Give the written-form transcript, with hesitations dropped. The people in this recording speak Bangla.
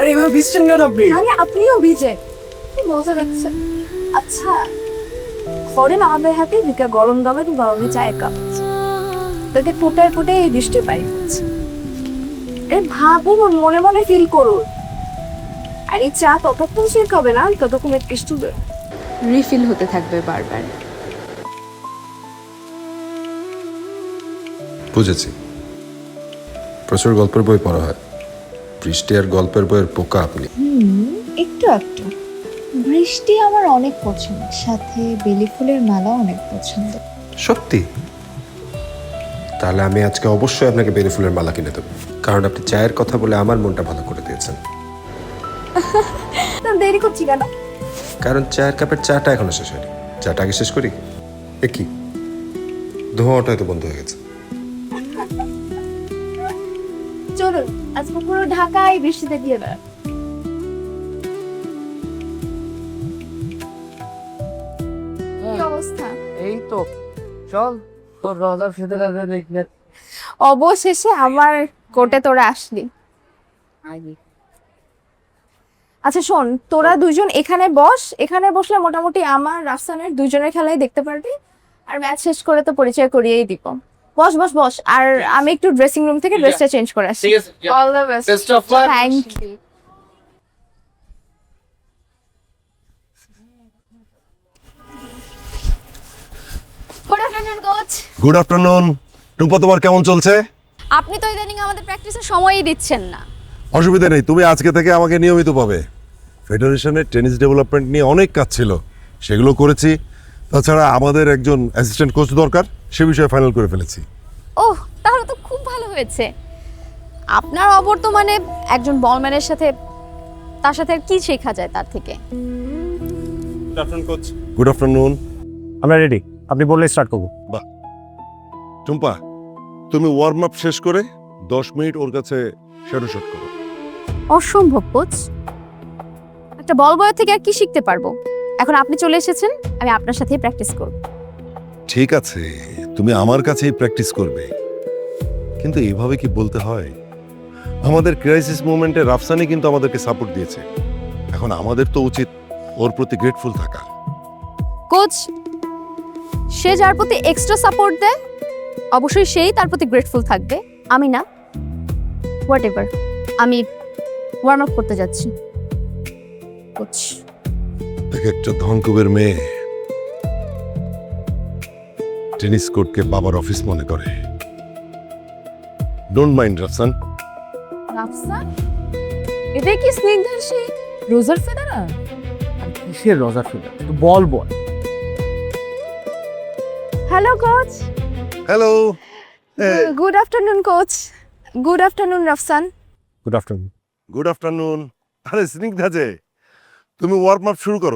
আরে এভাবে ভিজছেন কেন আপনি? আরে আপনিও ভিজে, কি মজা লাগছে। আচ্ছা, ফরেন আমাদের হাতে দিকে গরম গরমে চায়ের কাপ তাকে ফোটায় ফোটায় এই বৃষ্টি পাই হচ্ছে। এ ভাবুন, মনে মনে ফিল করুন। আর এই চা ততক্ষণ শেখ হবে না ততক্ষণ একটু রিফিল হতে থাকবে বারবার। বুঝেছি, প্রচুর গল্পের বই পড়া হয়। বৃষ্টি আর গল্পের বইয়ের পোকা আপনি। একটু একটু। বৃষ্টি আমার অনেক পছন্দ, সাথে বেলি ফুলের মালা অনেক পছন্দ। সত্যি? তাহলে আমি আজকে অবশ্যই আপনাকে বেলি ফুলের মালা কিনে দেবো, কারণ আপনি চায়ের কথা বলে আমার মনটা ভালো করে দিয়েছেন। দেরি করছি কেন? কারণ চায়ের কাপের চাটা এখনো শেষ হয়নি। চাটা আগে শেষ করি। এ কি, ধোঁয়াটা হয়তো বন্ধ হয়ে গেছে। চলুন আজকে পুরো ঢাকায় বৃষ্টিতে দিয়ে বেড়ান। কি অবস্থা? এই তো চল, তোর রজার ফেদেরারে দেখলে। অবশেষে আমার কোর্টে তোরা আসলি। আচ্ছা শোন, তোরা দুজন এখানে বস, এখানে বসলে মোটামুটি আমার রাফসানের দুজনের খেলাই দেখতে পারবি। আর ম্যাচ শেষ করে তো পরিচয় করিয়েই দিব। বস বস বস, আর আমি একটু ড্রেসিং রুম থেকে ড্রেসটা চেঞ্জ করে আসি। ঠিক আছে, all the best. Best of luck. Thank you. Good afternoon coach. Good afternoon. Tumpa, তোমার কেমন চলছে? আপনি তো ইদানিং আমাদের প্র্যাকটিসে সময়ই দিচ্ছেন না। অসুবিধা নেই, তুমি আজকে থেকে আমাকে নিয়মিত পাবে। ফেডারেশনের টেনিস ডেভেলপমেন্ট নিয়ে অনেক কাজ ছিল, সেগুলো করেছি। তাছাড়া আমাদের একজন অ্যাসিস্ট্যান্ট কোচ দরকার, সে বিষয়ে ফাইনাল করে ফেলেছি। ওহ, তাহলে তো খুব ভালো হয়েছে। আপনার অবর্তমানে একজন বলম্যানের সাথে, তার সাথে আর কি শেখা যায় তার থেকে? Good afternoon coach. Good afternoon. আমরা রেডি, আপনি বললে স্টার্ট করবো। বাহ, টুম্পা, তুমি ওয়ার্ম আপ শেষ করে 10 মিনিট ওর কাছে শ্যাডো শট করো। অসম্ভব কোচ, একটা বল বয় থেকে আর কি শিখতে পারবো? এখন আপনি চলে এসেছেন, আমি আপনার সাথেই প্র্যাকটিস করব। ঠিক আছে, তুমি আমার কাছেই প্র্যাকটিস করবে, কিন্তু এইভাবে কি বলতে হয়? আমাদের ক্রাইসিস মোমেন্টে রাফসানি কিন্তু আমাদেরকে সাপোর্ট দিয়েছে। এখন আমাদের তো উচিত ওর প্রতি গ্রেটফুল থাকা। কোচ, সে যার প্রতি এক্সট্রা সাপোর্ট দেয় অবশ্যই সেই তার প্রতি গ্রেটফুল থাকবে, আমি না। হোয়াটএভার, আমি ওয়ার্ম আপ করতে যাচ্ছি। কোচ, এক একটা ধনকুবের মেয়ে টেনিস কোর্টকে বাবার অফিস মনে করে। Don't mind Rafsan. রাফসান, এটা কি স্নিগ্ধার সেই রোজার ফেদারার? আর কিসের রজার ফেদেরার? তো বল বল। Hello coach. Hello. Good afternoon coach. Good afternoon Rafsan. Good afternoon. Good afternoon. আরে স্নিগ্ধা যে, তুমি ওয়ার্ম আপ শুরু করো।